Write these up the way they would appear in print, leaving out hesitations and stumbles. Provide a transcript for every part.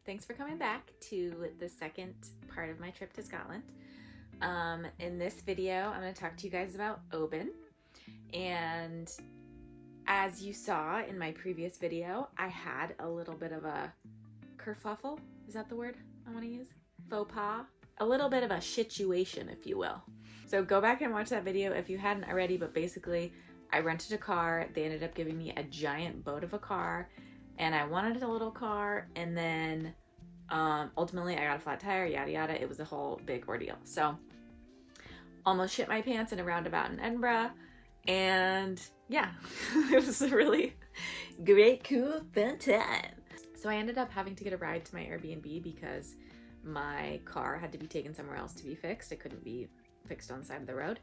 thanks for coming back to the second part of my trip to Scotland. In this video, I'm going to talk to you guys about Oban. And as you saw in my previous video, I had a little bit of a kerfuffle. Is that the word I want to use? Faux pas. A little bit of a situation, if you will. So go back and watch that video if you hadn't already, but basically I rented a car. They ended up giving me a giant boat of a car, and I wanted a little car, and then ultimately I got a flat tire, yada yada. It was a whole big ordeal. So almost shit my pants in a roundabout in Edinburgh, and yeah, it was a really great, cool, fun time. So I ended up having to get a ride to my Airbnb because my car had to be taken somewhere else to be fixed. It couldn't be fixed on the side of the road.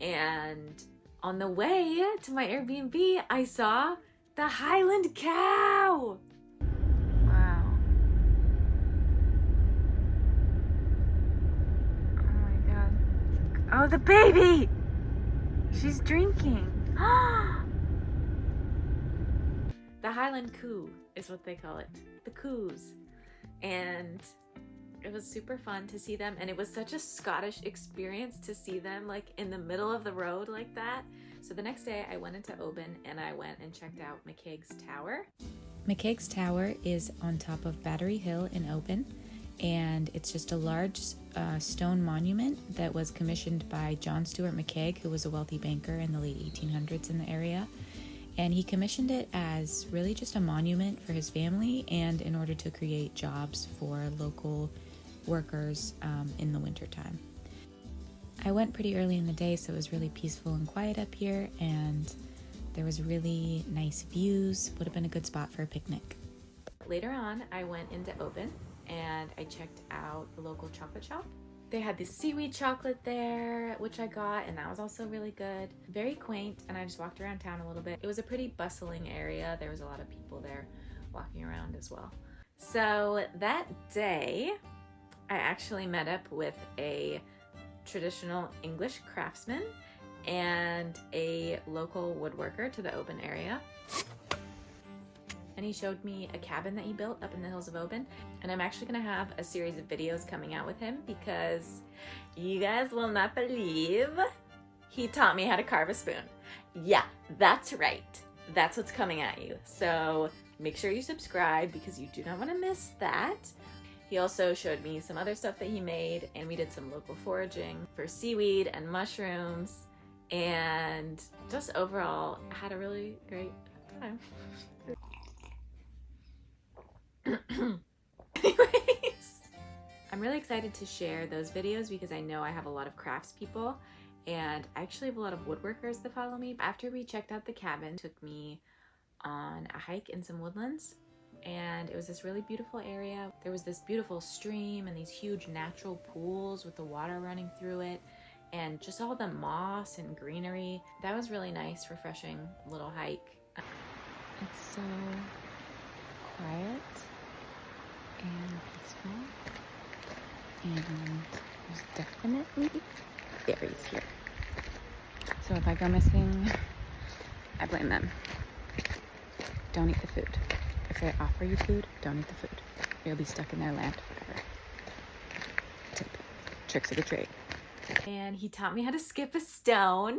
And on the way to my Airbnb, I saw the Highland cow. Wow. Oh my God. Oh, the baby! She's drinking. The Highland coo is what they call it. The coos. And it was super fun to see them, and it was such a Scottish experience to see them like in the middle of the road like that. So the next day I went into Oban and I went and checked out McCaiggs Tower. McCaiggs Tower is on top of Battery Hill in Oban, and it's just a large stone monument that was commissioned by John Stuart McCaig, who was a wealthy banker in the late 1800s in the area. And he commissioned it as really just a monument for his family and in order to create jobs for local workers in the wintertime. I went pretty early in the day, so it was really peaceful and quiet up here, and there was really nice views. Would have been a good spot for a picnic. Later on, I went into Oban and I checked out the local chocolate shop. They had this seaweed chocolate there, which I got, and that was also really good. Very quaint, and I just walked around town a little bit. It was a pretty bustling area. There was a lot of people there walking around as well. So that day, I actually met up with a traditional English craftsman and a local woodworker to the Oban area. And he showed me a cabin that he built up in the hills of Oban. And I'm actually gonna have a series of videos coming out with him because you guys will not believe he taught me how to carve a spoon. Yeah, that's right. That's what's coming at you. So make sure you subscribe because you do not want to miss that. He also showed me some other stuff that he made, and we did some local foraging for seaweed and mushrooms, and just overall had a really great time. Anyways, I'm really excited to share those videos because I know I have a lot of crafts people, and I actually have a lot of woodworkers that follow me. After we checked out the cabin, it took me on a hike in some woodlands, and it was this really beautiful area. There was this beautiful stream and these huge natural pools with the water running through it, and just all the moss and greenery. That was really nice, refreshing little hike. It's so quiet and peaceful, and there's definitely berries here. So if I go missing, I blame them. Don't eat the food. If they offer you food, don't eat the food. You'll be stuck in their land forever. Tip. Tricks of the trade. And he taught me how to skip a stone.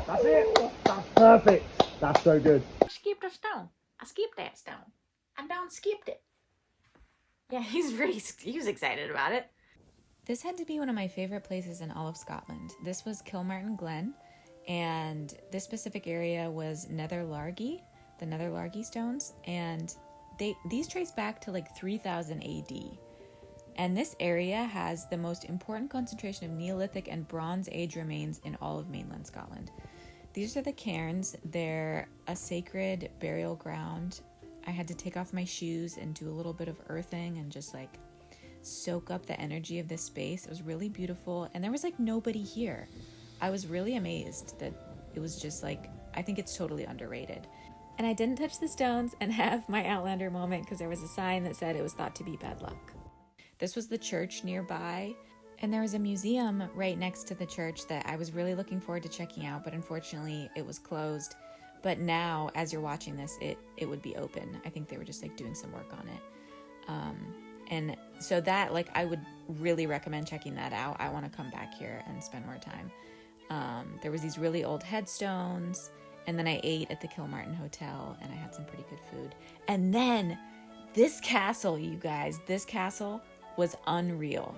That's it. That's perfect. That's so good. I skipped a stone. I skipped that stone. I done skipped it. Yeah, he was excited about it. This had to be one of my favorite places in all of Scotland. This was Kilmartin Glen, and this specific area was Nether Largie, the Nether Largie stones, and these trace back to like 3000 AD. And this area has the most important concentration of Neolithic and Bronze Age remains in all of mainland Scotland. These are the cairns. They're a sacred burial ground. I had to take off my shoes and do a little bit of earthing and just like soak up the energy of this space. It was really beautiful, and there was like nobody here. I was really amazed that it was just like, I think it's totally underrated. And I didn't touch the stones and have my Outlander moment because there was a sign that said it was thought to be bad luck. This was the church nearby, and there was a museum right next to the church that I was really looking forward to checking out, but unfortunately it was closed. But now, as you're watching this, it would be open. I think they were just like doing some work on it. And so that, like, I would really recommend checking that out. I want to come back here and spend more time. There was these really old headstones, and then I ate at the Kilmartin Hotel, and I had some pretty good food. And then this castle, you guys, this castle was unreal.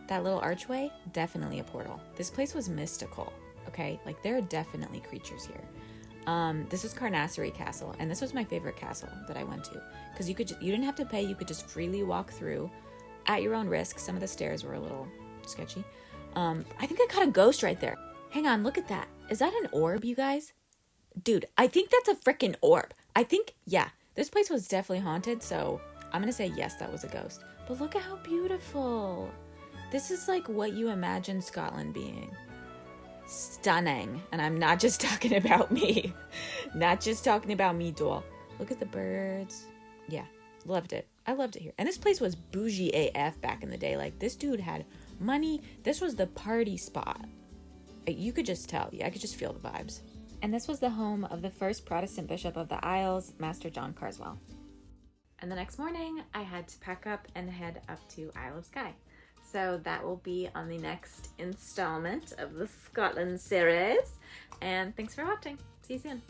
That little archway, definitely a portal. This place was mystical, okay? Like, there are definitely creatures here. This is Carnasserie Castle, and this was my favorite castle that I went to, because you didn't have to pay. You could just freely walk through at your own risk. Some of the stairs were a little sketchy. I think I caught a ghost right there. Hang on, look at that. Is that an orb, you guys? Dude, I think that's a freaking orb. Yeah, this place was definitely haunted, so I'm gonna say yes, that was a ghost. But look at how beautiful. This is like what you imagine Scotland being. Stunning. And I'm not just talking about me. Not just talking about me, doll. Look at the birds. Yeah, loved it. I loved it here. And this place was bougie AF back in the day. Like, this dude had money. This was the party spot. You could just tell. Yeah, I could just feel the vibes. And this was the home of the first Protestant bishop of the Isles, Master John Carswell. And the next morning, I had to pack up and head up to Isle of Skye. So that will be on the next installment of the Scotland series. And thanks for watching. See you soon.